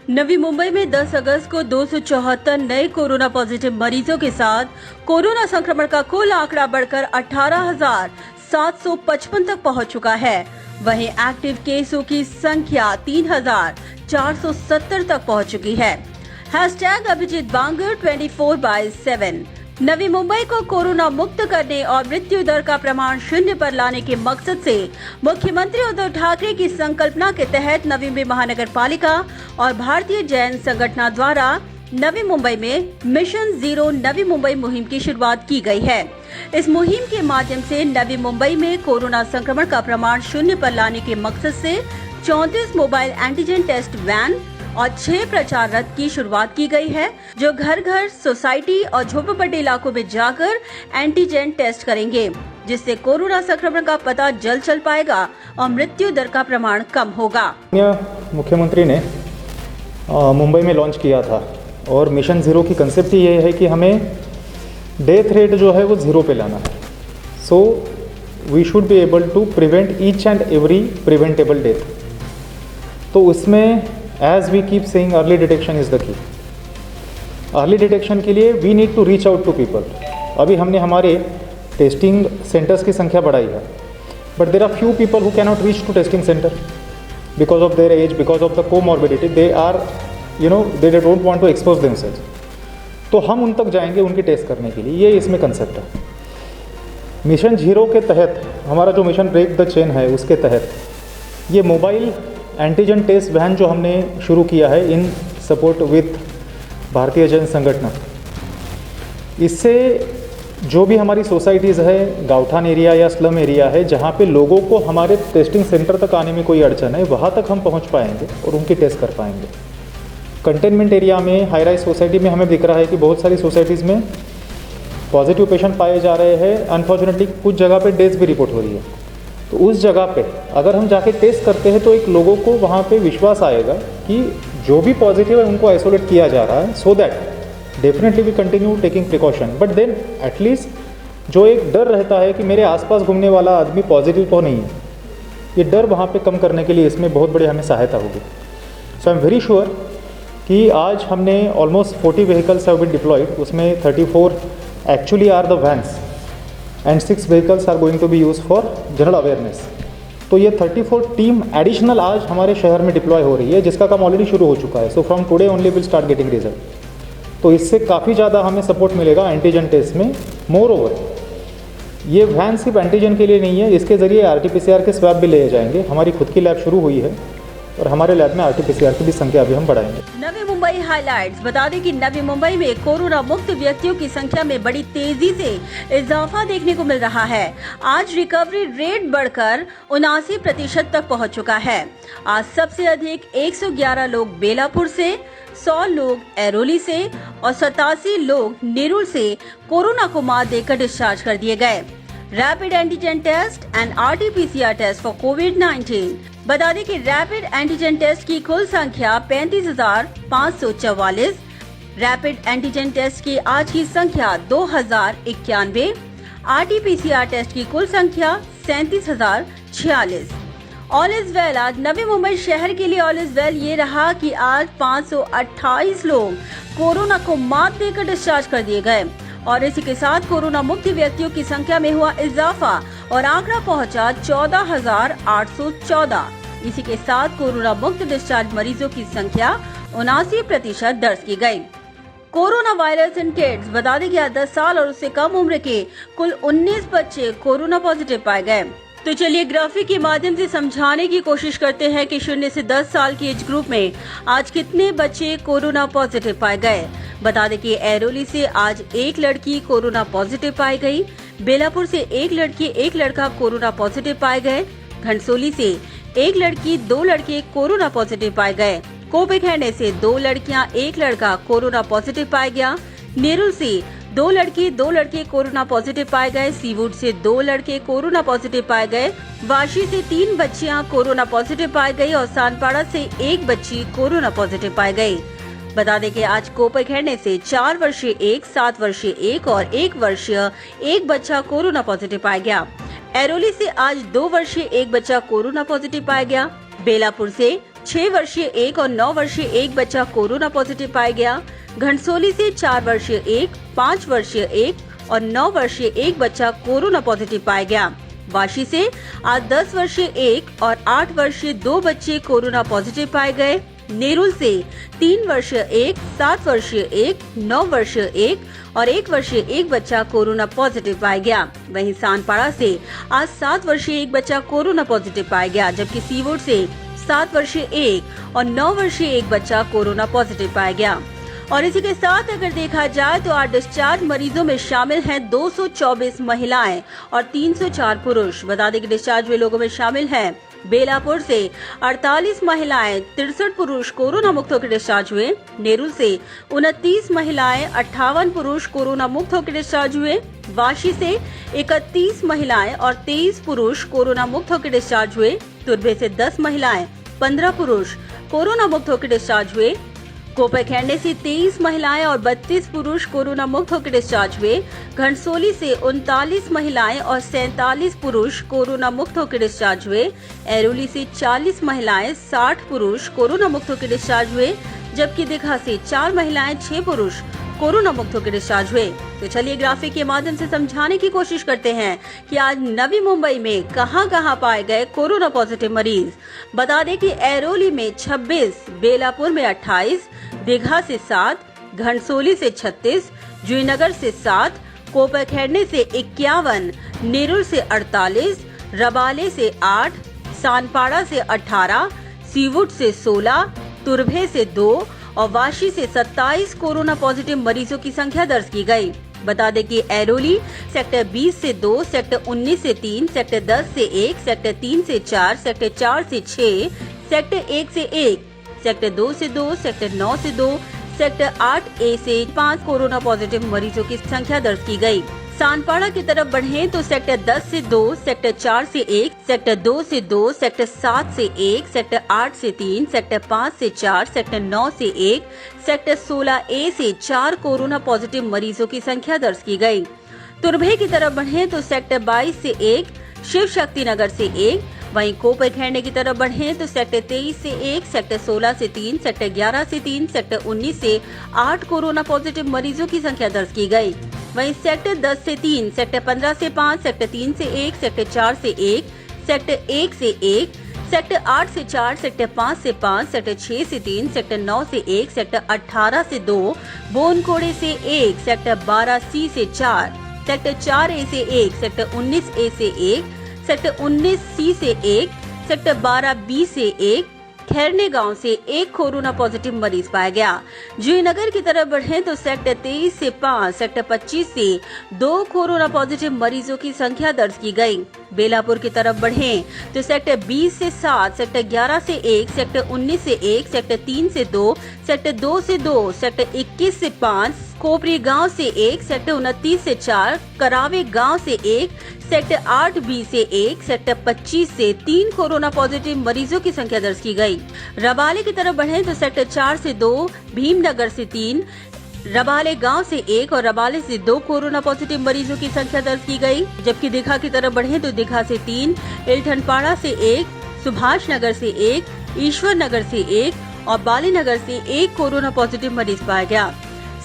नवी मुंबई में 10 अगस्त को 274 नए कोरोना पॉजिटिव मरीजों के साथ कोरोना संक्रमण का कुल आंकड़ा बढ़कर 18,755 तक पहुंच चुका है। वहीं एक्टिव केसों की संख्या 3,470 तक पहुंच चुकी है। #अभिजीत बांगर 24/7। नवी मुंबई को कोरोना मुक्त करने और मृत्यु दर का प्रमाण 0 पर लाने के मकसद से मुख्यमंत्री उद्धव ठाकरे की संकल्पना के तहत नवी मुंबई महानगर पालिका और भारतीय जैन संगठन द्वारा नवी मुंबई में मिशन जीरो नवी मुंबई मुहिम की शुरुआत की गई है। इस मुहिम के माध्यम से नवी मुंबई में कोरोना संक्रमण का प्रमाण 0 पर लाने के मकसद से 34 मोबाइल एंटीजन टेस्ट वैन और 6 प्रचार रथ की शुरुआत की गई है, जो घर घर, सोसाइटी और झोपड़पट्टी इलाकों में जाकर एंटीजन टेस्ट करेंगे, जिससे कोरोना संक्रमण का पता जल्द चल पाएगा और मृत्यु दर का प्रमाण कम होगा। मुख्यमंत्री ने मुंबई में लॉन्च किया था और मिशन जीरो की कंसेप्ट ही ये है कि हमें डेथ रेट जो है वो जीरो पे लाना है। So we should be able to prevent each and every preventable death. तो उसमें as we keep saying early detection is the key. Early detection के लिए we need to reach out to people. अभी हमने हमारे टेस्टिंग सेंटर्स की संख्या बढ़ाई है, but there are few people who cannot reach to testing centre because of their age, because of the comorbidity, they are they don't want to expose themselves। तो हम उन तक जाएंगे उनकी टेस्ट करने के लिए, ये इसमें कंसेप्ट है। मिशन जीरो के तहत हमारा जो मिशन ब्रेक द चेन है, उसके तहत ये मोबाइल एंटीजन टेस्ट वैन जो हमने शुरू किया है इन सपोर्ट विथ भारतीय जैन संगठन, इससे जो भी हमारी सोसाइटीज़ है, गाँवठान एरिया या स्लम एरिया है, जहाँ पे लोगों को हमारे टेस्टिंग सेंटर तक आने में कोई अड़चन है, वहाँ तक हम पहुँच पाएंगे और उनकी टेस्ट कर पाएंगे। कंटेनमेंट एरिया में, हाई राइज सोसाइटी में हमें दिख रहा है कि बहुत सारी सोसाइटीज़ में पॉजिटिव पेशेंट पाए जा रहे हैं। अनफॉर्चुनेटली कुछ जगह पे डेथ्स भी रिपोर्ट हो रही है। तो उस जगह पे अगर हम जाके टेस्ट करते हैं तो एक लोगों को वहाँ पे विश्वास आएगा कि जो भी पॉजिटिव है उनको आइसोलेट किया जा रहा है, so that definitely we continue taking precaution. But then at least जो एक डर रहता है कि मेरे आसपास घूमने वाला आदमी पॉजिटिव तो नहीं है, ये डर वहाँ पे कम करने के लिए इसमें बहुत बड़ी हमें सहायता होगी। So I am very sure कि आज हमने almost 40 vehicles have been deployed, उसमें 34 actually are the vans and 6 vehicles are going to be use for general awareness. तो ये 34 टीम एडिशनल आज हमारे शहर में डिप्लॉय हो रही है, जिसका काम ऑलरेडी शुरू हो चुका है। So from today only will start getting result. तो इससे काफ़ी ज़्यादा हमें सपोर्ट मिलेगा एंटीजन टेस्ट में। मोर ओवर ये वैन सिर्फ एंटीजन के लिए नहीं है, इसके ज़रिए RT-PCR के स्वैब भी ले जाएंगे। हमारी खुद की लैब शुरू हुई है और हमारे लैब में RT-PCR की भी संख्या अभी हम बढ़ाएंगे। नवी मुंबई हाइलाइट्स। बता दें कि नवी मुंबई में कोरोना मुक्त व्यक्तियों की संख्या में बड़ी तेजी से इजाफा देखने को मिल रहा है। आज रिकवरी रेट बढ़कर 79% तक पहुंच चुका है। आज सबसे अधिक 111 लोग बेलापुर से, 100 लोग ऐरोली से और 87 लोग नेरुल से कोरोना को मात देकर डिस्चार्ज कर दिए गए। Rapid antigen test and RT-PCR test for कोविड-19। बता दें कि रैपिड एंटीजन टेस्ट की कुल संख्या 35,544, रैपिड एंटीजन टेस्ट की आज की संख्या 2,091, RT-PCR टेस्ट की कुल संख्या 37,046। All is well. आज नवी मुंबई शहर के लिए ऑल इज वेल ये रहा कि आज 528 लोग कोरोना को मात देकर डिस्चार्ज कर दिए गए और इसी के साथ कोरोना मुक्त व्यक्तियों की संख्या में हुआ इजाफा और आंकड़ा पहुंचा 14,814। इसी के साथ कोरोना मुक्त डिस्चार्ज मरीजों की संख्या 79% दर्ज की गई। Corona virus in kids. बता दें कि 10 साल और उससे कम उम्र के कुल 19 बच्चे कोरोना पॉजिटिव पाए गए। तो चलिए ग्राफिक के माध्यम से समझाने की कोशिश करते हैं कि 0 से 10 साल की एज ग्रुप में आज कितने बच्चे कोरोना पॉजिटिव पाए गए। बता दें कि ऐरोली से आज एक लड़की कोरोना पॉजिटिव पाई गई, बेलापुर से एक लड़की एक लड़का कोरोना पॉजिटिव पाए गए, घनसोली से एक लड़की 2 लड़के कोरोना पॉजिटिव पाए गए, कोपेखैंडे से 2 लड़कियां एक लड़का कोरोना पॉजिटिव पाया गया, नेरुल से 2 लड़की 2 लड़के कोरोना पॉजिटिव पाए गए, सीवुड से 2 लड़के कोरोना पॉजिटिव पाए गए, वाशी से 3 बच्चियां कोरोना पॉजिटिव पाई गई और सानपाड़ा से 1 बच्ची कोरोना पॉजिटिव पाई गई। बता दें कि आज कोपेखैंडे से 4 वर्षीय 1, 7 वर्षीय 1 और 1 वर्षीय 1 बच्चा कोरोना पॉजिटिव पाया गया। ऐरोली से आज 2 वर्षीय 1 बच्चा कोरोना पॉजिटिव पाया गया। बेलापुर से 6 वर्षीय एक और 9 वर्षीय एक बच्चा कोरोना पॉजिटिव पाया गया। घनसोली से 4 वर्षीय एक, 5 वर्षीय एक और 9 वर्षीय एक बच्चा कोरोना पॉजिटिव पाया गया। वाशी से आज 10 वर्षीय एक और 8 वर्षीय 2 बच्चे कोरोना पॉजिटिव पाए गए। नेरुल से 3 वर्षीय एक, 7 वर्षीय एक, 9 वर्षीय एक और 1 वर्षीय एक बच्चा कोरोना पॉजिटिव पाया गया। वहीं सानपाड़ा से आज 7 वर्षीय एक बच्चा कोरोना पॉजिटिव पाया गया, जबकि सीवोट से 7 वर्षीय एक और 9 वर्षीय एक बच्चा कोरोना पॉजिटिव पाया गया। और इसी के साथ अगर देखा जाए तो आज डिस्चार्ज मरीजों में शामिल हैं 224 महिलाएं और 304 पुरुष। बता दें कि डिस्चार्ज हुए लोगों में शामिल हैं बेलापुर से 48 महिलाएं, 63 पुरुष कोरोना मुक्त होकर डिस्चार्ज हुए। नेरुल से 29 महिलाएं, 58 पुरुष कोरोना मुक्त होकर डिस्चार्ज हुए। वाशी से 31 महिलाएं और 23 पुरुष कोरोना मुक्त होकर डिस्चार्ज हुए। तुर्बे से 10 महिलाएं, 15 पुरुष कोरोना मुक्त होकर डिस्चार्ज हुए। कोपरखैरणे से 23 महिलाएं और 32 पुरुष कोरोना मुक्त होकर डिस्चार्ज हुए। घनसोली से 39 महिलाएं और 47 पुरुष कोरोना मुक्त होकर डिस्चार्ज हुए। ऐरोली से 40 महिलाएं, 60 पुरुष कोरोना मुक्त होकर डिस्चार्ज हुए, जबकि दीघा से 4 महिलाएं, 6 पुरुष कोरोना मुक्त होकर डिस्चार्ज हुए। तो चलिए ग्राफिक के माध्यम से समझाने की कोशिश करते हैं कि आज नवी मुंबई में कहां-कहां पाए गए कोरोना पॉजिटिव मरीज। बता दें कि ऐरोली में 26, बेलापुर में 28, दीघा से 7, घनसोली से 36, जूहीनगर से 7, कोपरखैरणे से 51, नेरुल से 48, रबाले से 8, सानपाड़ा से 18, सीवुड से 16, तुर्भे से 2 और वाशी से 27 कोरोना पॉजिटिव मरीजों की संख्या दर्ज की गई। बता दें कि ऐरोली सेक्टर 20 से 2, सेक्टर 19 से 3, सेक्टर 10 से 1, सेक्टर 3 से 4, सेक्टर 4 से 6, सेक्टर 1 से 1, सेक्टर 2 से 2, सेक्टर 9 से 2, सेक्टर 8A से 5 कोरोना पॉजिटिव मरीजों की संख्या दर्ज की गई। सानपाड़ा की तरफ बढ़ें तो सेक्टर 10 से 2, सेक्टर 4 से 1, सेक्टर 2 से 2, सेक्टर 7 से 1, सेक्टर 8 से 3, सेक्टर 5 से 4, सेक्टर 9 से 1, सेक्टर 16A से 4 कोरोना पॉजिटिव मरीजों की संख्या दर्ज की गई। तुर्भे की तरफ बढ़ें तो सेक्टर 22 से 1, शिव शक्ति नगर से 1, वहीं कोपरखैरणे की तरफ बढ़ें तो सेक्टर 23 से 1, सेक्टर 16 से 3, सेक्टर 11 से 3, सेक्टर 19 से 8 कोरोना पॉजिटिव मरीजों की संख्या दर्ज की गई। वहीं सेक्टर 10 से 3, सेक्टर 15 से 5, सेक्टर 3 से 1, सेक्टर 4 से 1, सेक्टर 1 से 1, सेक्टर 8 से 4, सेक्टर 5 से 5, सेक्टर 6 से 3, सेक्टर 9 से 1, सेक्टर 18 से 2, बोनकोड़े से 1, सेक्टर 12C से 4, सेक्टर 4A से 1, सेक्टर 19A से 1, सेक्टर 19C से 1, सेक्टर 12B से 1, खैरने गांव से 1 कोरोना पॉजिटिव मरीज पाया गया। जूहीनगर की तरफ बढ़ें तो सेक्टर 23 से 5, सेक्टर 25 से 2 कोरोना पॉजिटिव मरीजों की संख्या दर्ज की गई। बेलापुर की तरफ बढ़ें तो सेक्टर 20 से 7, सेक्टर 11 से 1, सेक्टर 19 से 1, सेक्टर 3 से 2, सेक्टर 2 से 2, सेक्टर 21 से 5, कोपरी गांव से 1, सेक्टर 29 से 4, करावे गांव से 1, सेक्टर 8B से 1, सेक्टर 25 से 3 कोरोना पॉजिटिव मरीजों की संख्या दर्ज की गई। रबाले की तरफ बढ़ें तो सेक्टर 4 से 2, भीमनगर से 3, रबाले गांव से 1 और रबाले से 2 कोरोना पॉजिटिव मरीजों की संख्या दर्ज की गई। जबकि दीघा की तरफ बढ़ें तो दीघा से 3, इल्ठनपाड़ा से 1, सुभाष नगर से 1, ईश्वर नगर से 1 और बाली नगर से 1 कोरोना पॉजिटिव मरीज पाया गया।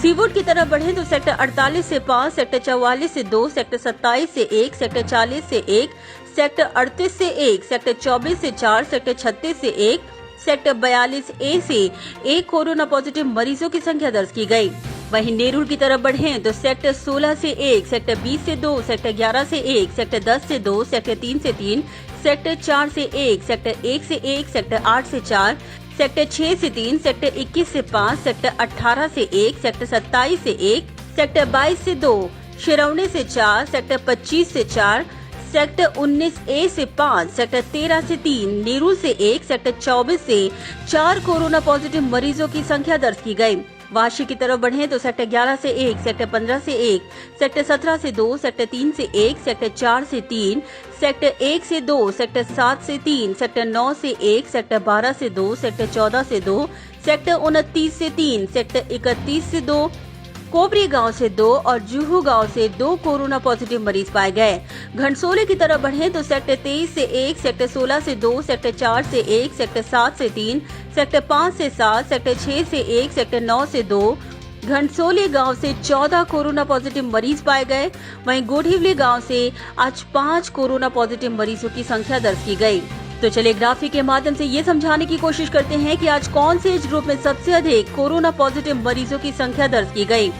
सीवुड की तरफ बढ़ें तो सेक्टर 48 से 5, सेक्टर 44 से 2, सेक्टर 27 से 1, सेक्टर 40 से 1, सेक्टर 38 से 1, सेक्टर 24 से 4, सेक्टर 36 से 1, सेक्टर 42A से 1 कोरोना पॉजिटिव मरीजों की संख्या दर्ज की गई। वहीं नेरुल की तरफ बढ़ें तो सेक्टर 16 से 1, सेक्टर 20 से 2, सेक्टर 11 से 1, सेक्टर 10 से 2, सेक्टर 3 से 3, सेक्टर 4 से 1, सेक्टर 1 से 1, सेक्टर 8 से 4, सेक्टर 6 से 3, सेक्टर 21 से 5, सेक्टर 18 से 1, सेक्टर 27 से 1, सेक्टर 22 से 2, शिरौने से 4, सेक्टर 25 से 4, सेक्टर 19A से 5, सेक्टर 13 से 3, नेरुल से 1, सेक्टर 24 से 4 कोरोना पॉजिटिव मरीजों की संख्या दर्ज की गई। वाशी की तरफ बढ़ें तो सेक्टर 11 से 1, सेक्टर 15 से 1, सेक्टर 17 से 2, सेक्टर 3 से 1, सेक्टर 4 से 3, सेक्टर 1 से 2, सेक्टर 7 से 3, सेक्टर 9 से 1, सेक्टर 12 से 2, सेक्टर 14 से 2, सेक्टर 29 से 3, सेक्टर 31 से 2, कोबरी गांव से 2 और जूहू गांव से 2 कोरोना पॉजिटिव मरीज पाए गए। घनसोली की तरफ बढ़े तो सेक्टर 23 से 1, सेक्टर 16 से 2, सेक्टर 4 से 1, सेक्टर 7 से 3, सेक्टर 5 से 7, सेक्टर 6 से 1, सेक्टर 9 से 2। घनसोली गांव से 14 कोरोना पॉजिटिव मरीज पाए गए। वहीं गोढ़िवली गांव से आज 5 कोरोना पॉजिटिव मरीजों की संख्या दर्ज की गई। तो चलिए ग्राफिक के माध्यम से ये समझाने की कोशिश करते हैं कि आज कौन से एज ग्रुप में सबसे अधिक कोरोना पॉजिटिव मरीजों की संख्या दर्ज की गई।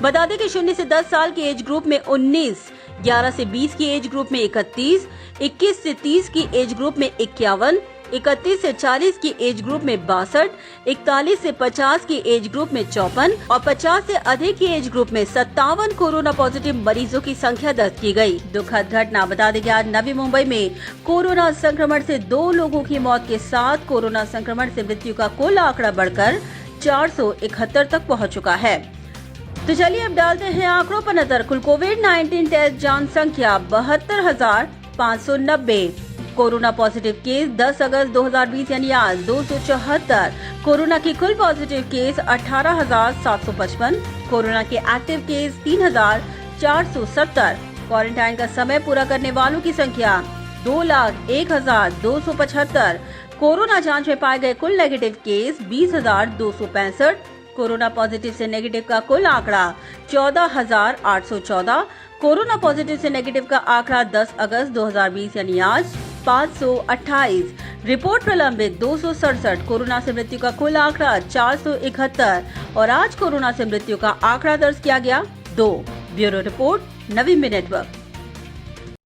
बता दें कि 0 से 10 साल के एज ग्रुप में 19, 11 से 20 की एज ग्रुप में 31, 21 से 30 की एज ग्रुप में 51, 31 से 40 की एज ग्रुप में 62, 41 से 50 की एज ग्रुप में 54 और 50 से अधिक की एज ग्रुप में 57 कोरोना पॉजिटिव मरीजों की संख्या दर्ज की गई। दुखद घटना बता दें कि आज नवी मुंबई में कोरोना संक्रमण से 2 लोगों की मौत के साथ कोरोना संक्रमण से मृत्यु का कुल आंकड़ा बढ़कर 471 तक पहुँच चुका है। तो चलिए अब डालते हैं आंकड़ों पर नजर। कुल कोविड-19 टेस्ट जांच संख्या 72,590। कोरोना पॉजिटिव केस 10 अगस्त 2020 यानी आज 274। कोरोना की कुल पॉजिटिव केस 18,755। कोरोना के एक्टिव केस 3,470। क्वारंटाइन का समय पूरा करने वालों की संख्या 2,01,275। कोरोना जांच में पाए गए कुल नेगेटिव केस 20,265। कोरोना पॉजिटिव से नेगेटिव का कुल आंकड़ा 14,814। कोरोना पॉजिटिव से नेगेटिव का आंकड़ा 10 अगस्त 2020 यानी आज 528। रिपोर्ट प्रलंबित 267। कोरोना से मृत्यु का कुल आंकड़ा 471 और आज कोरोना से मृत्यु का आंकड़ा दर्ज किया गया 2। ब्यूरो रिपोर्ट, नवी नेटवर्क।